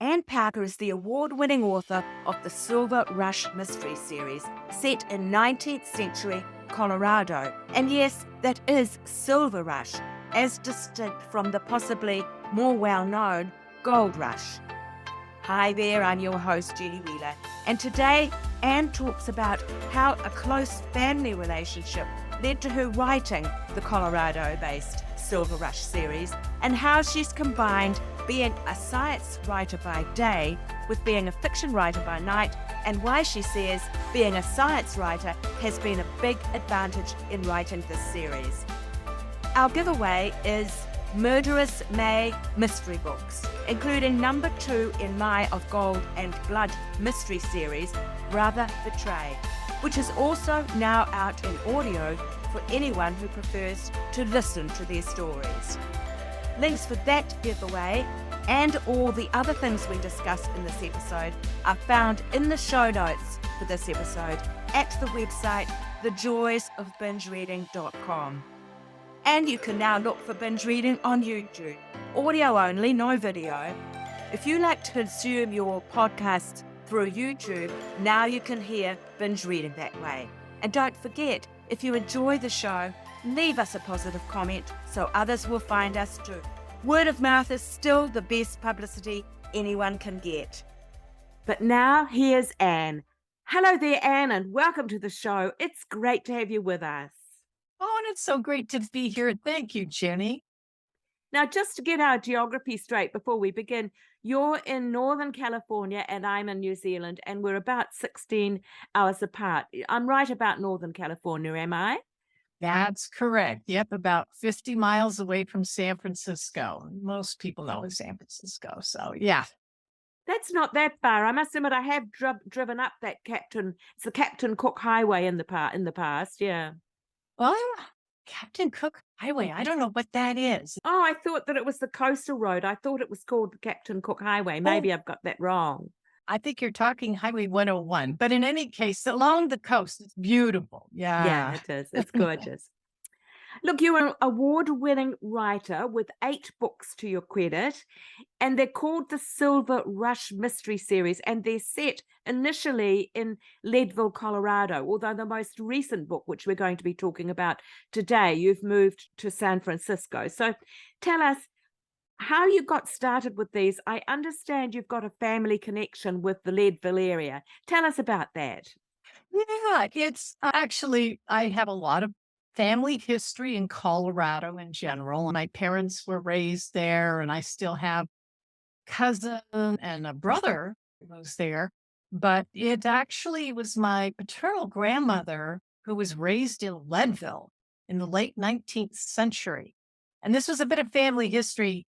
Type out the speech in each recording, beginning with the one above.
Anne Parker is the award-winning author of the Silver Rush mystery series, set in 19th century Colorado. And yes, that is Silver Rush, as distinct from the possibly more well-known Gold Rush. Hi there, I'm your host, Judy Wheeler, and today Anne talks about how a close family relationship led to her writing the Colorado-based Silver Rush series, and how she's combined being a science writer by day with being a fiction writer by night, and why she says being a science writer has been a big advantage in writing this series. Our giveaway is Murderous May mystery books, including number 2 in my Of Gold and Blood mystery series, Brother Betrayed, which is also now out in audio for anyone who prefers to listen to their stories. Links for that giveaway and all the other things we discussed in this episode are found in the show notes for this episode at the website thejoysofbingereading.com. And you can now look for Binge Reading on YouTube. Audio only, no video. If you like to consume your podcasts through YouTube, now you can hear Binge Reading that way. And don't forget, if you enjoy the show, leave us a positive comment so others will find us too. Word of mouth is still the best publicity anyone can get. But now here's Anne. Hello there, Anne, and welcome to the show. It's great to have you with us. Oh, and it's so great to be here. Thank you, Jenny. Now, just to get our geography straight before we begin, you're in Northern California and I'm in New Zealand, and we're about 16 hours apart. I'm right about Northern California, am I? That's correct. Yep, about 50 miles away from San Francisco. Most people know it's San Francisco, so yeah. That's not that far. I must admit, I have driven up that it's the Captain Cook Highway in the past, yeah. Well, Captain Cook Highway, I don't know what that is. Oh, I thought that it was the coastal road. I thought it was called the Captain Cook Highway. Maybe I've got that wrong. I think you're talking Highway 101, but in any case, along the coast, it's beautiful. Yeah, it is. It's gorgeous. Look, you're an award-winning writer with 8 books to your credit, and they're called the Silver Rush Mystery Series, and they're set initially in Leadville, Colorado, although the most recent book, which we're going to be talking about today, you've moved to San Francisco. So tell us how you got started with these. I understand you've got a family connection with the Leadville area. Tell us about that. Yeah, it's actually, I have a lot of family history in Colorado in general. My parents were raised there, and I still have cousin and a brother who was there. But it actually was my paternal grandmother who was raised in Leadville in the late 19th century. And this was a bit of family history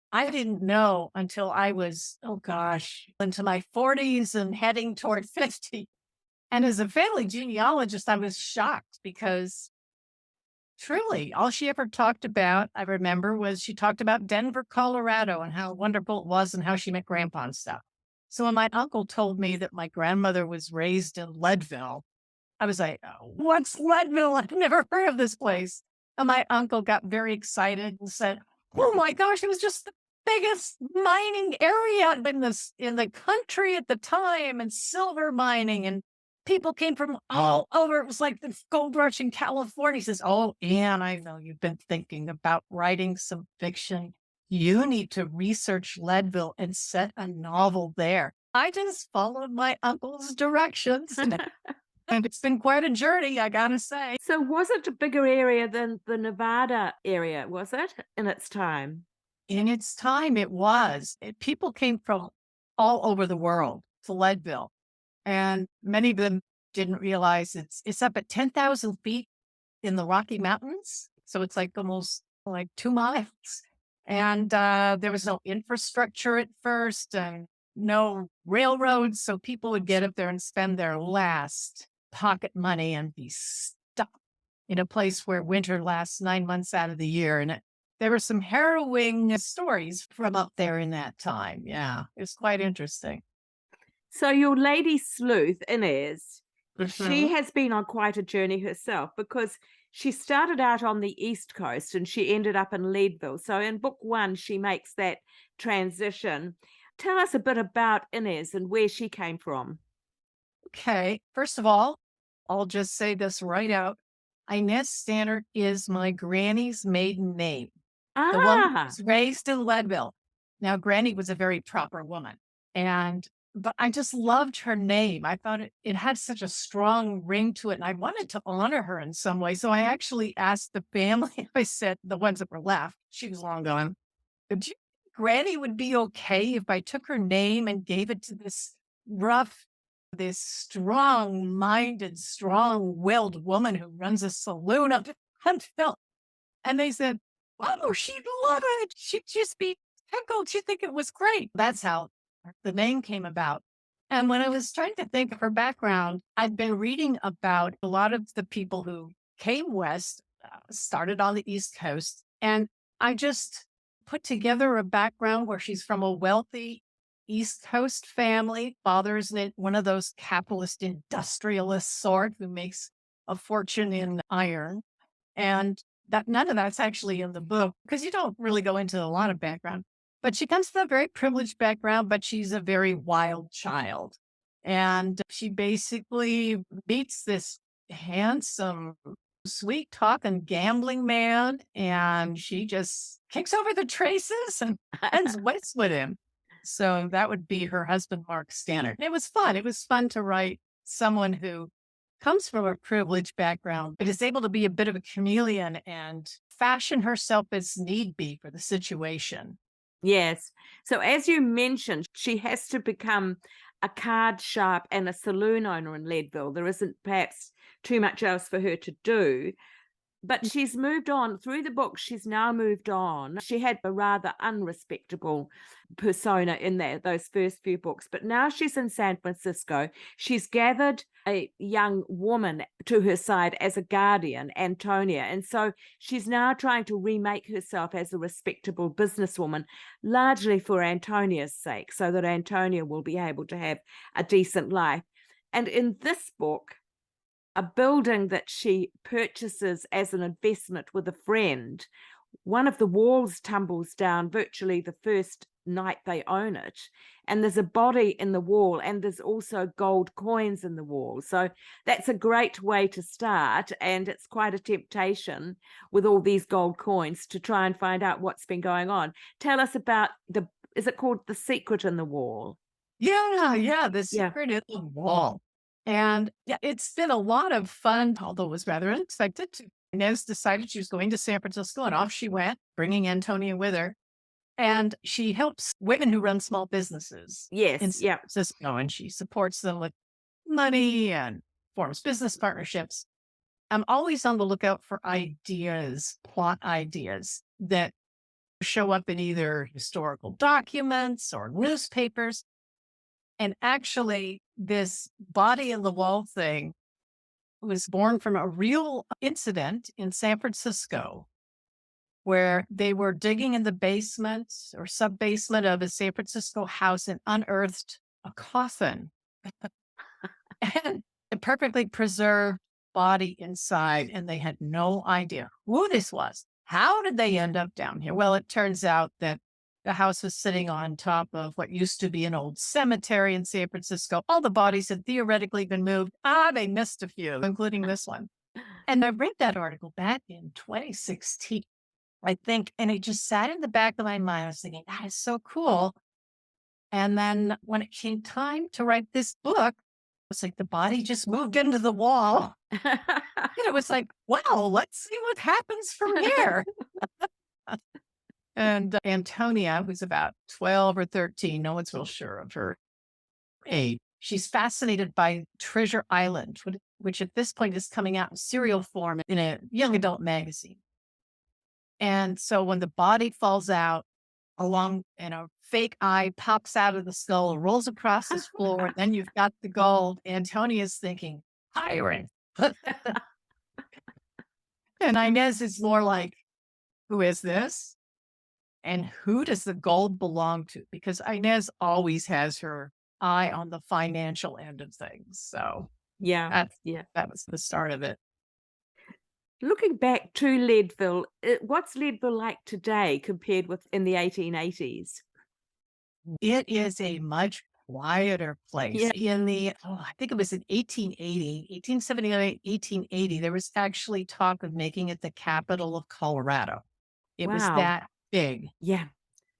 I didn't know until I was, into my 40s and heading toward 50. And as a family genealogist, I was shocked because truly, all she ever talked about, I remember, was she talked about Denver, Colorado, and how wonderful it was and how she met Grandpa and stuff. So when my uncle told me that my grandmother was raised in Leadville, I was like, oh, what's Leadville? I've never heard of this place. And my uncle got very excited and said, oh my gosh, it was just the biggest mining area in the country at the time, and silver mining, and people came from all over. It was like the gold rush in California. He says, oh, Anne, I know you've been thinking about writing some fiction. You need to research Leadville and set a novel there. I just followed my uncle's directions. And it's been quite a journey, I gotta say. So was it a bigger area than the Nevada area, was it, in its time? In its time, it was. People came from all over the world to Leadville. And many of them didn't realize it's up at 10,000 feet in the Rocky Mountains. So it's like almost like 2 miles. And there was no infrastructure at first and no railroads. So people would get up there and spend their last pocket money and be stuck in a place where winter lasts 9 months out of the year. And there were some harrowing stories from up there in that time. Yeah, it's quite interesting. So your lady sleuth, Inez, she has been on quite a journey herself, because she started out on the East Coast and she ended up in Leadville. So in book 1, she makes that transition. Tell us a bit about Inez and where she came from. Okay. First of all, I'll just say this right out. Inez Stannard is my granny's maiden name, the one who Ah, was raised in Leadville. Now, Granny was a very proper woman. But I just loved her name. I thought it had such a strong ring to it. And I wanted to honor her in some way. So I actually asked the family, I said, the ones that were left, she was long gone. Do you think Granny would be okay if I took her name and gave it to rough, this strong minded, strong willed woman who runs a saloon up in Huntsville? And they said, oh, she'd love it. She'd just be tickled. She'd think it was great. That's how the name came about. And when I was trying to think of her background, I'd been reading about a lot of the people who came west, started on the East Coast. And I just put together a background where she's from a wealthy East Coast family. Father's one of those capitalist industrialist sort who makes a fortune in iron. And that none of that's actually in the book because you don't really go into a lot of background. But she comes from a very privileged background, but she's a very wild child. And she basically meets this handsome, sweet talking gambling man, and she just kicks over the traces and ends west with him. So that would be her husband, Mark Stannard. And it was fun. It was fun to write someone who comes from a privileged background, but is able to be a bit of a chameleon and fashion herself as need be for the situation. yes. So as you mentioned, she has to become a card sharp and a saloon owner in Leadville. There isn't perhaps too much else for her to do. But she's moved on through the book. She's now moved on. She had a rather unrespectable persona in those first few books, but now she's in San Francisco. She's gathered a young woman to her side as a guardian, Antonia, and so she's now trying to remake herself as a respectable businesswoman, largely for Antonia's sake, so that Antonia will be able to have a decent life. And in this book, a building that she purchases as an investment with a friend, one of the walls tumbles down virtually the first night they own it. And there's a body in the wall, and there's also gold coins in the wall. So that's a great way to start. And it's quite a temptation with all these gold coins to try and find out what's been going on. Tell us about is it called The Secret in the Wall? Yeah, the Yeah. secret in the wall. And yeah, it's been a lot of fun, although it was rather unexpected. Inez decided she was going to San Francisco, and off she went, bringing Antonia with her. And she helps women who run small businesses in Yes. San Yeah. Francisco, and she supports them with money and forms business partnerships. I'm always on the lookout for ideas, plot ideas that show up in either historical documents or newspapers. And actually, this body in the wall thing was born from a real incident in San Francisco where they were digging in the basement or sub basement of a San Francisco house and unearthed a coffin and a perfectly preserved body inside. And they had no idea who this was. How did they end up down here? Well, it turns out that the house was sitting on top of what used to be an old cemetery in San Francisco. All the bodies had theoretically been moved. They missed a few, including this one. And I read that article back in 2016, I think, and it just sat in the back of my mind. I was thinking, that is so cool. And then when it came time to write this book, it's like the body just moved into the wall. And it was like, wow, let's see what happens from here. And Antonia, who's about 12 or 13, no one's real sure of her age, she's fascinated by Treasure Island, which at this point is coming out in serial form in a young adult magazine. And so when the body falls out along and a fake eye pops out of the skull, rolls across this floor, and then you've got the gold, Antonia's thinking, hiring. And Inez is more like, who is this? And who does the gold belong to? Because Inez always has her eye on the financial end of things. So Yeah. Yeah. that was the start of it. Looking back to Leadville, what's Leadville like today compared with in the 1880s? It is a much quieter place. Yeah. I think it was in 1880, 1878, 1880, there was actually talk of making it the capital of Colorado. It was Wow. that big Yeah.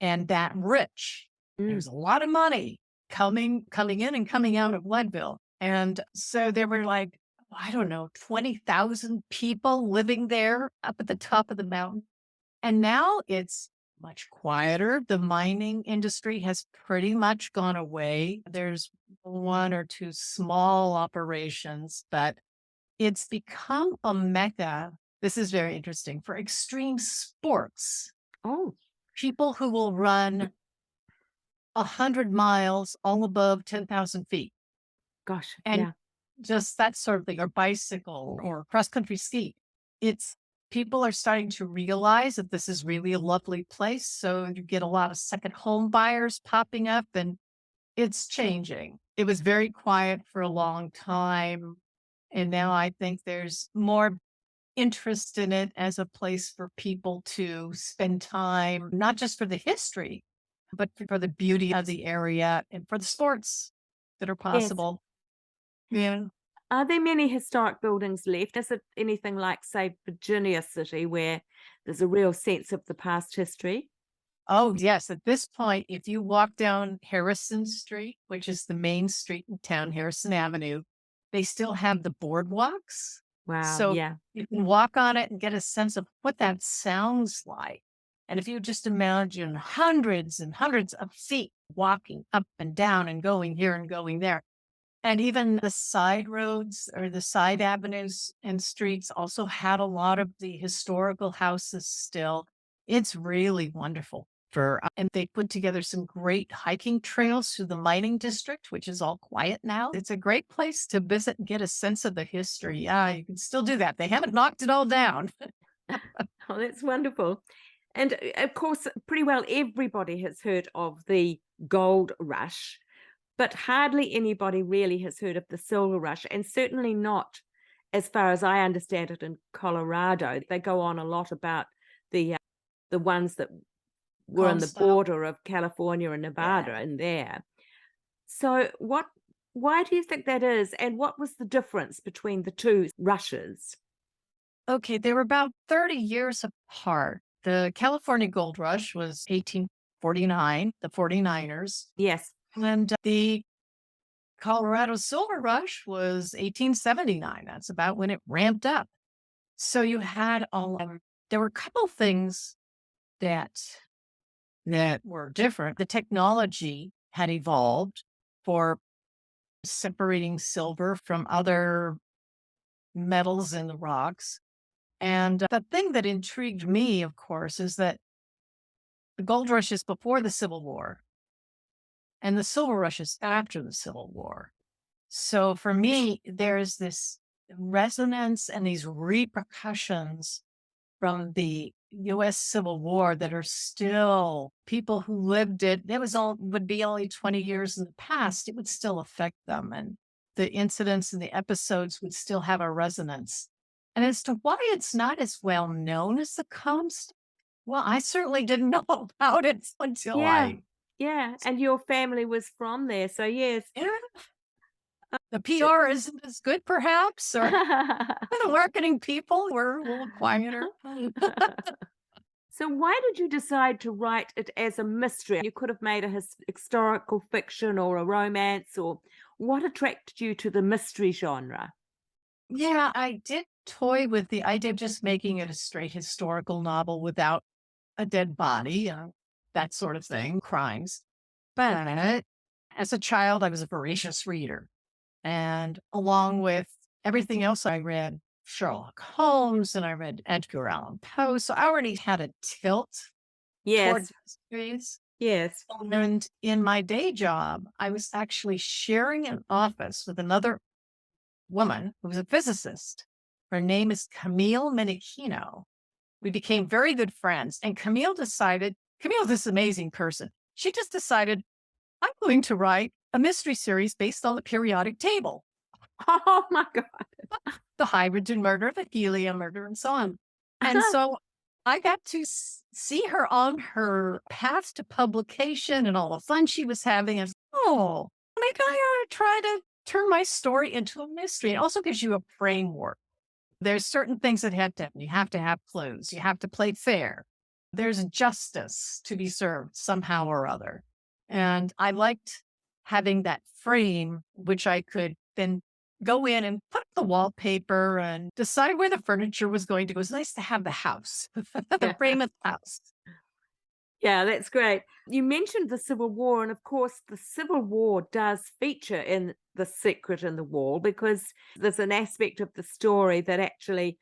and that rich. Mm. There's a lot of money coming in and coming out of Leadville. And so there were like, I don't know, 20,000 people living there up at the top of the mountain. And now it's much quieter. The mining industry has pretty much gone away. There's one or two small operations, but it's become a mecca. This is very interesting for extreme sports. Oh, People who will run 100 miles all above 10,000 feet gosh. and Yeah. just that sort of thing, or bicycle or cross country ski. It's People are starting to realize that this is really a lovely place. So you get a lot of second home buyers popping up and it's changing. It was very quiet for a long time. And now I think there's more interest in it as a place for people to spend time, not just for the history, but for the beauty of the area and for the sports that are Yes. possible. Yeah. Are there many historic buildings left? Is it anything like, say, Virginia City, where there's a real sense of the past history? Oh, yes. At this point, if you walk down Harrison Street, which is the main street in town, Harrison Avenue, they still have the boardwalks. Wow. So Yeah. you can walk on it and get a sense of what that sounds like. And if you just imagine hundreds and hundreds of feet walking up and down and going here and going there, and even the side roads or the side avenues and streets also had a lot of the historical houses still. It's really wonderful. And they put together some great hiking trails through the mining district, which is all quiet now. It's a great place to visit and get a sense of the history. Yeah, you can still do that. They haven't knocked it all down. Oh, that's wonderful. And of course, pretty well everybody has heard of the gold rush, but hardly anybody really has heard of the silver rush, and certainly not, as far as I understand it, in Colorado. They go on a lot about the ones that were on Home the style. border of California and Yeah. Nevada and there. So why do you think that is? And what was the difference between the two rushes? Okay, they were about 30 years apart. The California Gold Rush was 1849, the 49ers, Yes. and the Colorado Silver Rush was 1879. That's about when it ramped up. So you had there were a couple things that were different. The technology had evolved for separating silver from other metals in the rocks. And the thing that intrigued me, of course, is that the gold rush is before the Civil War and the silver rush is after the Civil War. So for me, there's this resonance and these repercussions from the US Civil War that are still people who lived it. It was all would be only 20 years in the past. It would still affect them. And the incidents and the episodes would still have a resonance. And as to why it's not as well known as the Comstock, well, I certainly didn't know about it until Yeah. Yeah. And your family was from there. So yes. yeah, the PR isn't as good, perhaps, or the marketing people were a little quieter. So why did you decide to write it as a mystery? You could have made a historical fiction or a romance, or what attracted you to the mystery genre? Yeah, I did toy with the idea of just making it a straight historical novel without a dead body, that sort of thing, crimes. But as a child, I was a voracious reader. And along with everything else I read, Sherlock Holmes and I read Edgar Allan Poe. So I already had a tilt toward Yes. mysteries. Yes. And in my day job, I was actually sharing an office with another woman who was a physicist. Her name is Camille Menechino. We became very good friends. And Camille's this amazing person. She just decided, I'm going to write a mystery series based on the periodic table, Oh my God. the hydrogen murder, the helium murder, and so on. And so I got to see her on her path to publication and all the fun she was having. And oh, maybe I ought to try to turn my story into a mystery. It also gives you a framework. There's certain things that have to happen. You have to have clues. You have to play fair. There's justice to be served somehow or other. And I liked having that frame, which I could then go in and put up the wallpaper and decide where the furniture was going to go. It was nice to have the house, the frame of the house. Yeah, that's great. You mentioned the Civil War, and of course, the Civil War does feature in The Secret in the Wall because there's an aspect of the story that actually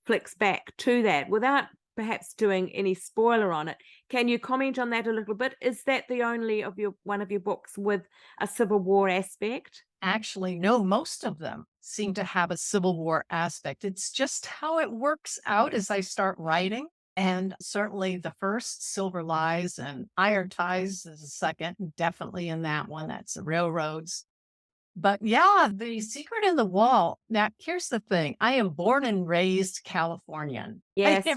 flicks back to that without perhaps doing any spoiler on it. Can you comment on that a little bit? Is that the only of your one of your books with a Civil War aspect? Actually, no, most of them seem to have a Civil War aspect. It's just how it works out as I start writing. And certainly the first, Silver Lies, and Iron Ties is the second, definitely in that one. That's the railroads. But yeah, The Secret in the Wall. Now, here's the thing. I am born and raised Californian. Yes.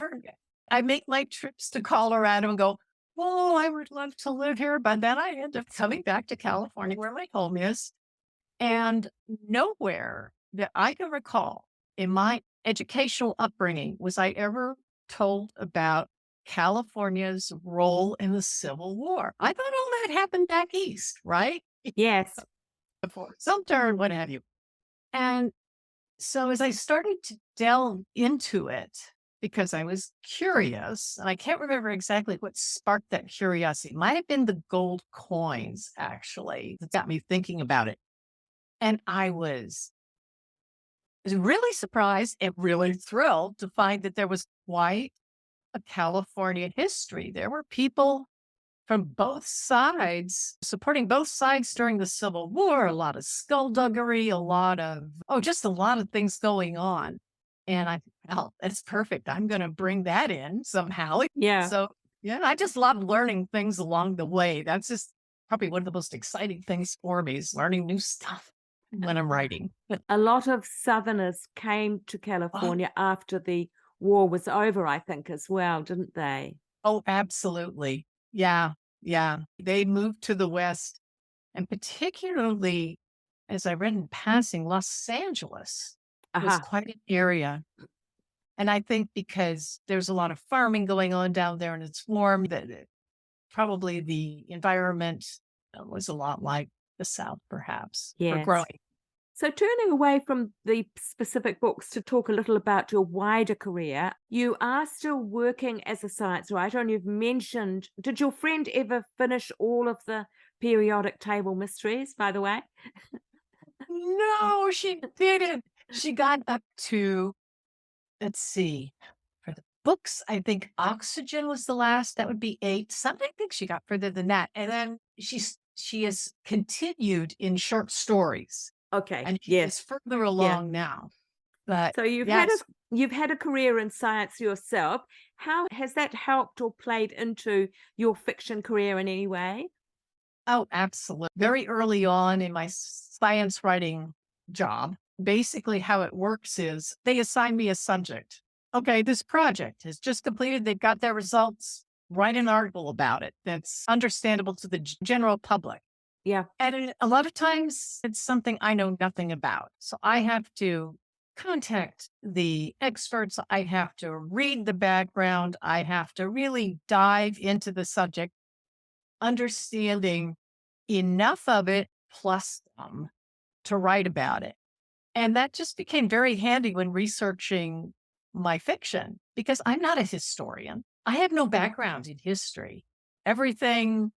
I make my trips to Colorado and go, oh, I would love to live here. But then I end up coming back to California where my home is. And nowhere that I can recall in my educational upbringing was I ever told about California's role in the Civil War. I thought all that happened back east, right? Yes. Before Sumter, what have you. And so as I started to delve into it, because I was curious, and I can't remember exactly what sparked that curiosity. It might have been the gold coins, actually, that got me thinking about it. And I was really surprised and really thrilled to find that there was quite a California history. There were people from both sides supporting both sides during the Civil War, a lot of skullduggery, just a lot of things going on. And I felt that's perfect. I'm going to bring that in somehow. Yeah. So, yeah, I just love learning things along the way. That's just probably one of the most exciting things for me is learning new stuff when I'm writing. A lot of Southerners came to California after the war was over, I think, as well, didn't they? Oh, absolutely. Yeah. Yeah. They moved to the West, and particularly, as I read in passing, Los Angeles was quite an area. And I think because there's a lot of farming going on down there and it's warm, that probably the environment was a lot like the South, perhaps, for Yes. growing. So turning away from the specific books to talk a little about your wider career, you are still working as a science writer, and you've mentioned, did your friend ever finish all of the periodic table mysteries, by the way? No, she didn't. She got up to, let's see, for the books, I think Oxygen was the last. That would be 8. Something I think she got further than that. And then she has continued in short stories. Okay. And she is further along now. But so you've had a career in science yourself. How has that helped or played into your fiction career in any way? Oh, absolutely. Very early on in my science writing job, basically how it works is they assign me a subject. Okay, this project is just completed. They've got their results. Write an article about it that's understandable to the general public. Yeah. And a lot of times it's something I know nothing about. So I have to contact the experts. I have to read the background. I have to really dive into the subject, understanding enough of it plus some to write about it. And that just became very handy when researching my fiction because I'm not a historian. I have no background in history. Everything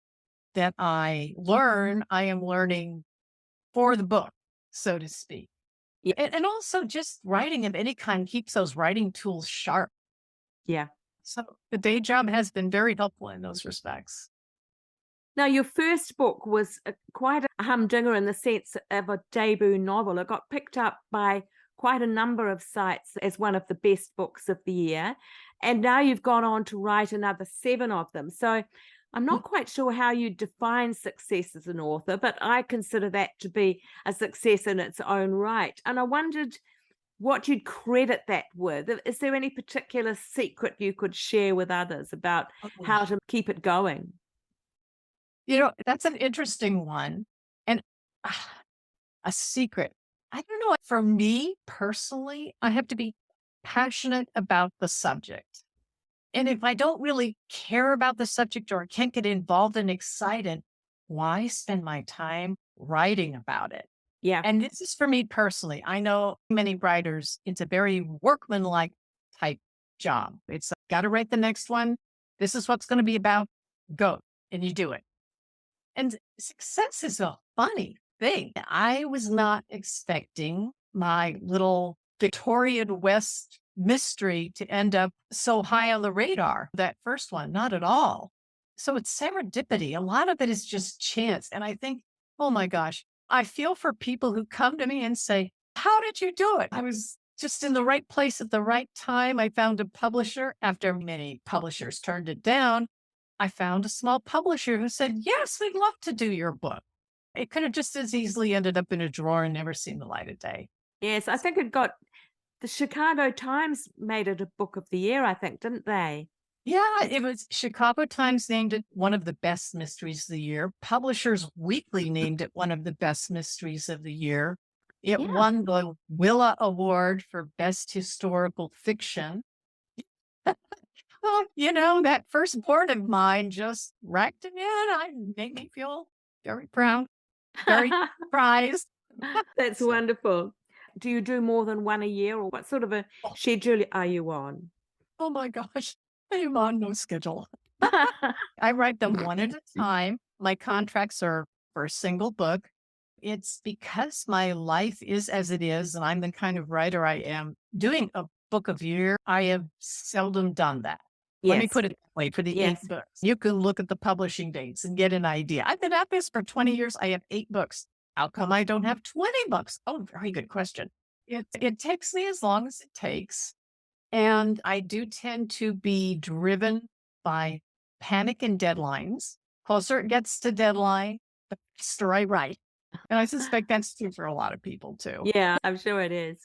that I learn, I am learning for the book, so to speak. Yeah. And also just writing of any kind keeps those writing tools sharp. Yeah. So the day job has been very helpful in those respects. Now, your first book was quite a humdinger in the sense of a debut novel. It got picked up by quite a number of sites as one of the best books of the year. And now you've gone on to write another 7 of them. So I'm not quite sure how you define success as an author, but I consider that to be a success in its own right. And I wondered, what you'd credit that with. Is there any particular secret you could share with others about Oh. how to keep it going? That's an interesting one. And ah, a secret. I don't know. For me personally, I have to be passionate about the subject. And if I don't really care about the subject or can't get involved and excited, why spend my time writing about it? Yeah. And this is for me personally. I know many writers, it's a very workmanlike type job. It's got to write the next one. This is what's going to be about. Go. And you do it. And success is a funny thing. I was not expecting my little Victorian West mystery to end up so high on the radar. That first one, not at all. So it's serendipity. A lot of it is just chance. And I think, oh my gosh, I feel for people who come to me and say, how did you do it? I was just in the right place at the right time. I found a publisher after many publishers turned it down. I found a small publisher who said, yes, we'd love to do your book. It could have just as easily ended up in a drawer and never seen the light of day. Yes, I think it got the Chicago Times made it a book of the year, I think, didn't they? Yeah, it was Chicago Times named it one of the best mysteries of the year. Publishers Weekly named it one of the best mysteries of the year. It Yeah. won the Willa Award for Best Historical Fiction. Well, that firstborn of mine just racked it in. I made me feel very proud, very prized. That's So, wonderful. Do you do more than one a year, or what sort of a oh, schedule are you on? oh my gosh, I am on no schedule. I write them one at a time. My contracts are for a single book. It's because my life is as it is, and I'm the kind of writer I am. Doing a book a year, I have seldom done that. Let me Yes, put it that way for the eight yes. books. You can look at the publishing dates and get an idea. I've been at this for 20 years. I have 8 books. How come I don't have 20 books? Oh, very good question. It takes me as long as it takes. And I do tend to be driven by panic and deadlines. Closer it gets to deadline, the faster I write. And I suspect that's true for a lot of people too. Yeah, I'm sure it is.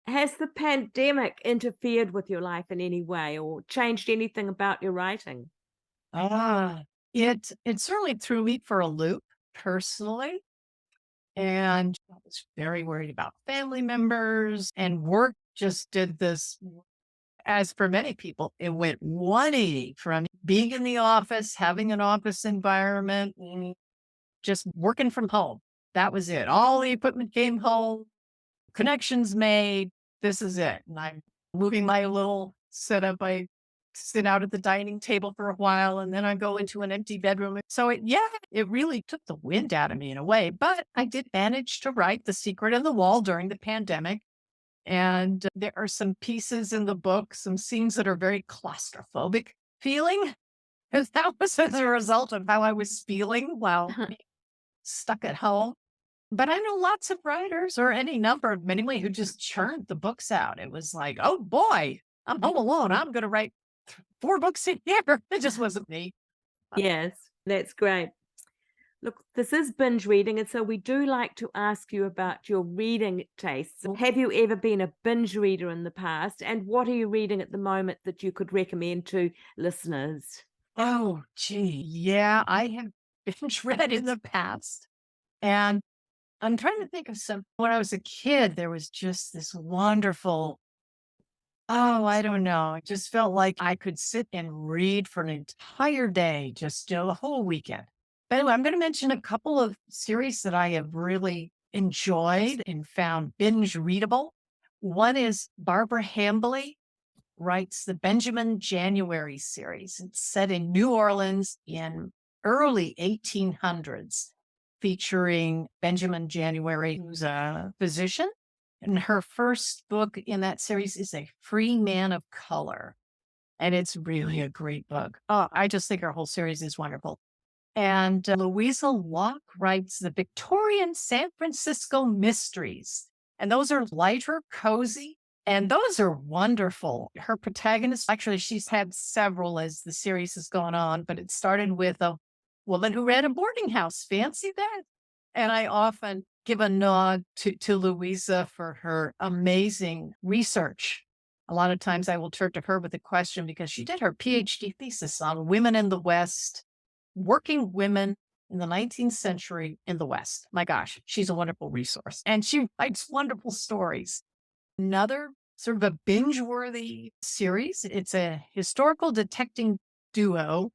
Has the pandemic interfered with your life in any way or changed anything about your writing? Ah, it certainly threw me for a loop personally. And I was very worried about family members, and work just did this. As for many people, it went 180 from being in the office, having an office environment, just working from home. That was it. All the equipment came home, connections made. This is it. And I'm moving my little setup. I sit out at the dining table for a while and then I go into an empty bedroom. So it really took the wind out of me in a way, but I did manage to write The Secret in the Wall during the pandemic. And there are some pieces in the book, some scenes that are very claustrophobic feeling. Because that was as a result of how I was feeling while being stuck at home. But I know lots of writers or any number of anyway who just churned the books out. It was like, oh boy, I'm home alone. I'm going to write 4 books a year. It just wasn't me. Yes, that's great. Look, this is binge reading, and so we do like to ask you about your reading tastes. Have you ever been a binge reader in the past? And what are you reading at the moment that you could recommend to listeners? Oh, gee. Yeah, I have binge read in the past. And I'm trying to think of some. When I was a kid, there was just this wonderful, oh, I don't know. It just felt like I could sit and read for an entire day, just the whole weekend. But anyway, I'm going to mention a couple of series that I have really enjoyed and found binge readable. One is Barbara Hambly writes the Benjamin January series. It's set in New Orleans in early 1800s, featuring Benjamin January, who's a physician. And her first book in that series is A Free Man of Color. And it's really a great book. Oh, I just think her whole series is wonderful. And Louisa Locke writes the Victorian San Francisco Mysteries. And those are lighter, cozy, and those are wonderful. Her protagonist, actually, she's had several as the series has gone on, but it started with a woman who ran a boarding house. Fancy that. And I often give a nod to Louisa for her amazing research. A lot of times I will turn to her with a question because she did her PhD thesis on women in the West, working women in the 19th century in the West. My gosh, she's a wonderful resource and she writes wonderful stories. Another sort of a binge-worthy series. It's a historical detecting duo,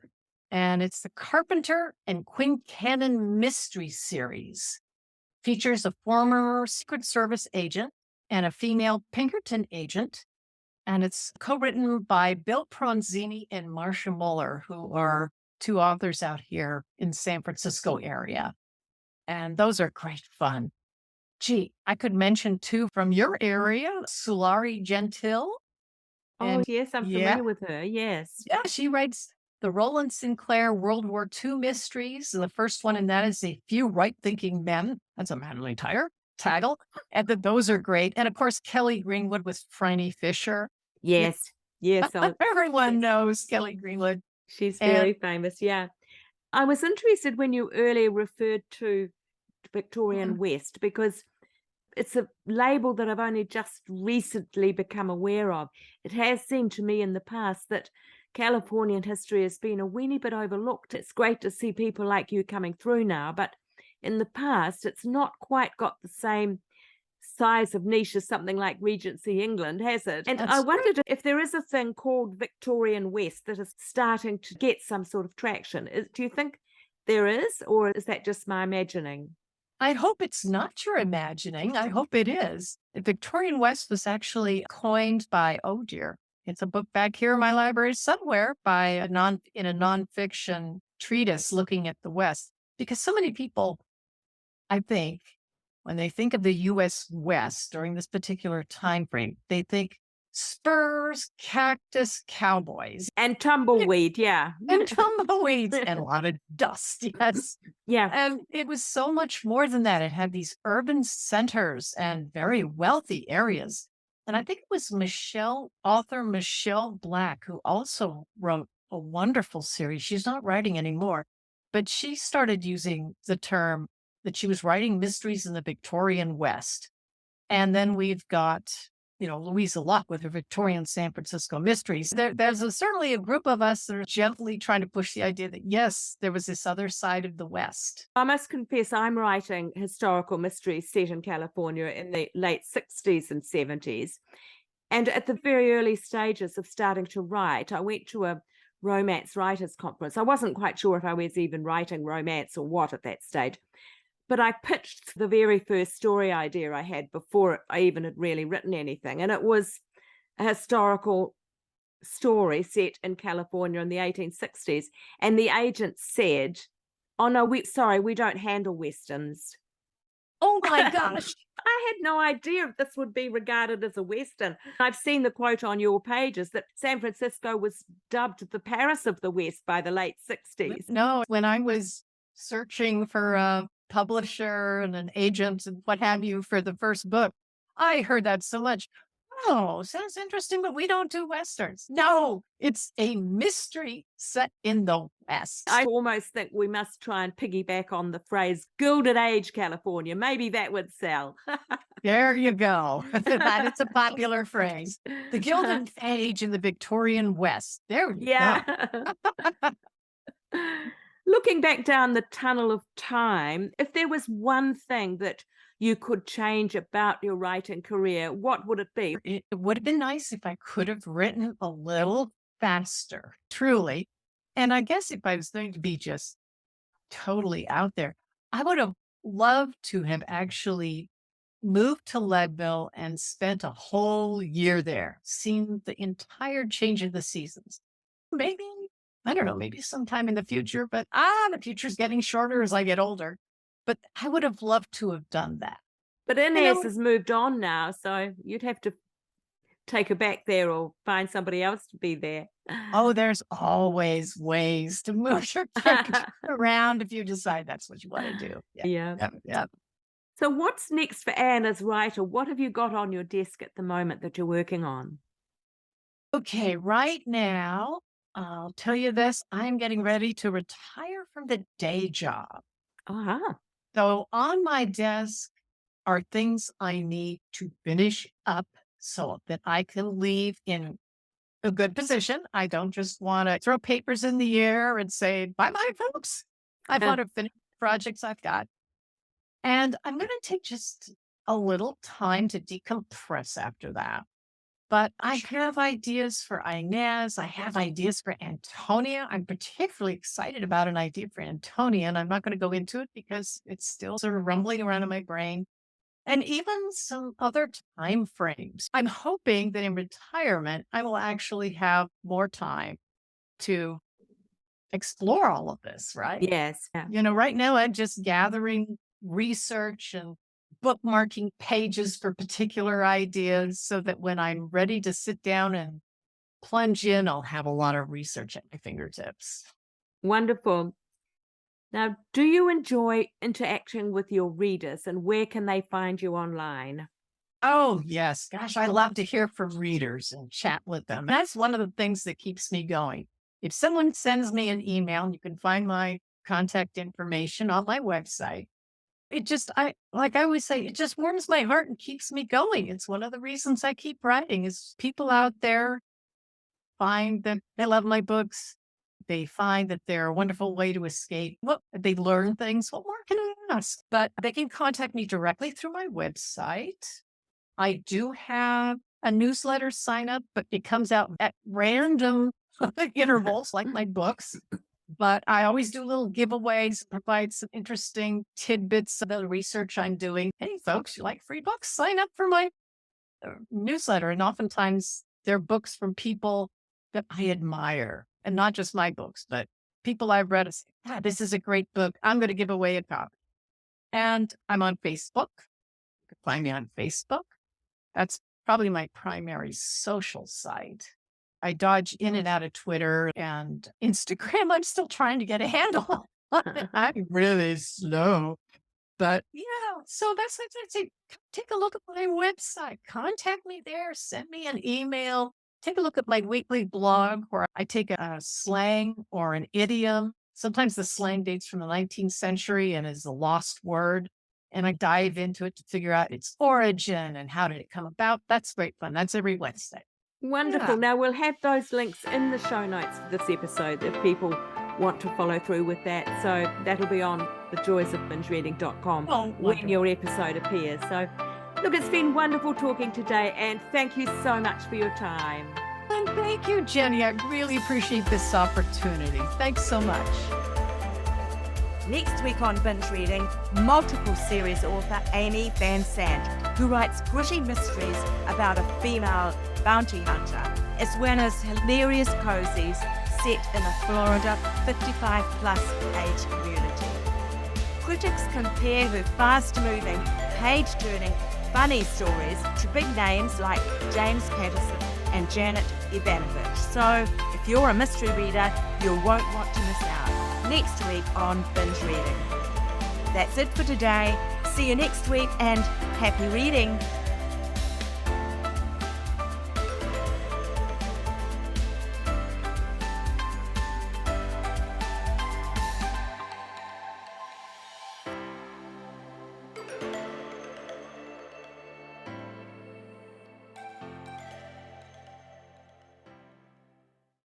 and it's the Carpenter and Quincannon Mystery Series. Features a former Secret Service agent and a female Pinkerton agent, and it's co-written by Bill Pronzini and Marcia Muller, who are two authors out here in San Francisco area. And those are great fun. Gee, I could mention too from your area, Sulari Gentile. Oh, And yes, I'm yeah, familiar with her. Yes. yeah, she writes the Roland Sinclair World War II mysteries. And the first one in that is A Few Right Thinking Men. That's a manly title. And those are great. And of course, Kelly Greenwood with Franny Fisher. Yeah, Yes. Yes. everyone knows Kelly Greenwood. She's And very famous. Yeah. I was interested when you earlier referred to Victorian West because it's a label that I've only just recently become aware of. It has seemed to me in the past that Californian history has been a weeny bit overlooked. It's great to see people like you coming through now, but in the past, it's not quite got the same size of niche as something like Regency England, has it? And I that's true. wondered if there is a thing called Victorian West that is starting to get some sort of traction. Do you think there is, or is that just my imagining? I hope it's not your imagining. I hope it is. The Victorian West was actually coined by, oh dear, it's a book back here in my library somewhere by in a nonfiction treatise looking at the West. Because so many people, I think, when they think of the US West during this particular time frame, they think spurs, cactus, cowboys, And tumbleweed, yeah. and tumbleweeds and a lot of dust. Yes. Yeah. And it was so much more than that. It had these urban centers and very wealthy areas. And I think it was author Michelle Black, who also wrote a wonderful series. She's not writing anymore, but she started using the term that she was writing mysteries in the Victorian West. And then we've got, Louisa Locke with her Victorian San Francisco mysteries. There's certainly a group of us that are gently trying to push the idea that, yes, there was this other side of the West. I must confess, I'm writing historical mysteries set in California in the late 60s and 70s. And at the very early stages of starting to write, I went to a romance writers conference. I wasn't quite sure if I was even writing romance or what at that stage. But I pitched the very first story idea I had before I even had really written anything. And it was a historical story set in California in the 1860s. And the agent said, "Oh, no, we don't handle Westerns." Oh my gosh. I had no idea if this would be regarded as a Western. I've seen the quote on your pages that San Francisco was dubbed the Paris of the West by the late 60s. No, when I was searching for a publisher and an agent and what have you for the first book, I heard that so much. Oh, sounds interesting, but we don't do Westerns. No, it's a mystery set in the West. I almost think we must try and piggyback on the phrase Gilded Age California. Maybe that would sell. There you go. That is a popular phrase. The Gilded Age in the Victorian West. There we Yeah. go. Looking back down the tunnel of time, if there was one thing that you could change about your writing career, what would it be? It would have been nice if I could have written a little faster, truly. And I guess if I was going to be just totally out there, I would have loved to have actually moved to Leadville and spent a whole year there, seeing the entire change of the seasons. Maybe, I don't know, maybe sometime in the future, but the future's getting shorter as I get older. But I would have loved to have done that. But Inez has moved on now, so you'd have to take her back there or find somebody else to be there. Oh, there's always ways to move your character around if you decide that's what you want to do. Yeah. Yeah. So what's next for Anne as writer? What have you got on your desk at the moment that you're working on? Okay, right now, I'll tell you this, I'm getting ready to retire from the day job. Uh-huh. So on my desk are things I need to finish up so that I can leave in a good position. I don't just want to throw papers in the air and say, bye bye, folks. I want to finish the projects I've got. And I'm going to take just a little time to decompress after that. But I have ideas for Inez. I have ideas for Antonia. I'm particularly excited about an idea for Antonia, and I'm not going to go into it because it's still sort of rumbling around in my brain. And even some other time frames. I'm hoping that in retirement, I will actually have more time to explore all of this, right? Yes. Yeah. Right now I'm just gathering research and bookmarking pages for particular ideas so that when I'm ready to sit down and plunge in, I'll have a lot of research at my fingertips. Wonderful. Now, do you enjoy interacting with your readers, and where can they find you online? Oh, yes. Gosh, I love to hear from readers and chat with them. That's one of the things that keeps me going. If someone sends me an email, you can find my contact information on my website. Like I always say, it just warms my heart and keeps me going. It's one of the reasons I keep writing is people out there find that they love my books. They find that they're a wonderful way to escape. Well, they learn things. What more can I ask? But they can contact me directly through my website. I do have a newsletter sign up, but it comes out at random intervals, like my books. But I always do little giveaways, provide some interesting tidbits of the research I'm doing. Hey, folks, you like free books? Sign up for my newsletter. And oftentimes they're books from people that I admire, and not just my books, but people I've read. This is a great book. I'm going to give away a copy. And I'm on Facebook. You can find me on Facebook. That's probably my primary social site. I dodge in and out of Twitter and Instagram. I'm still trying to get a handle on it. I'm really slow. But yeah, so that's what I say. Take a look at my website. Contact me there. Send me an email. Take a look at my weekly blog where I take a slang or an idiom. Sometimes the slang dates from the 19th century and is a lost word. And I dive into it to figure out its origin and how did it come about. That's great fun. That's every Wednesday. Wonderful. Yeah. Now, we'll have those links in the show notes for this episode if people want to follow through with that. So that'll be on thejoysofbingereading.com when wonderful. your episode appears. So, look, it's been wonderful talking today, and thank you so much for your time. And thank you, Jenny. I really appreciate this opportunity. Thanks so much. Next week on Binge Reading, multiple series author Amy Van Sant, who writes gritty mysteries about a female bounty hunter, as well as hilarious cozies set in a Florida 55-plus age community. Critics compare her fast-moving, page-turning, funny stories to big names like James Patterson and Janet Evanovich. So, if you're a mystery reader, you won't want to miss out. Next week on Binge Reading. That's it for today. See you next week and happy reading.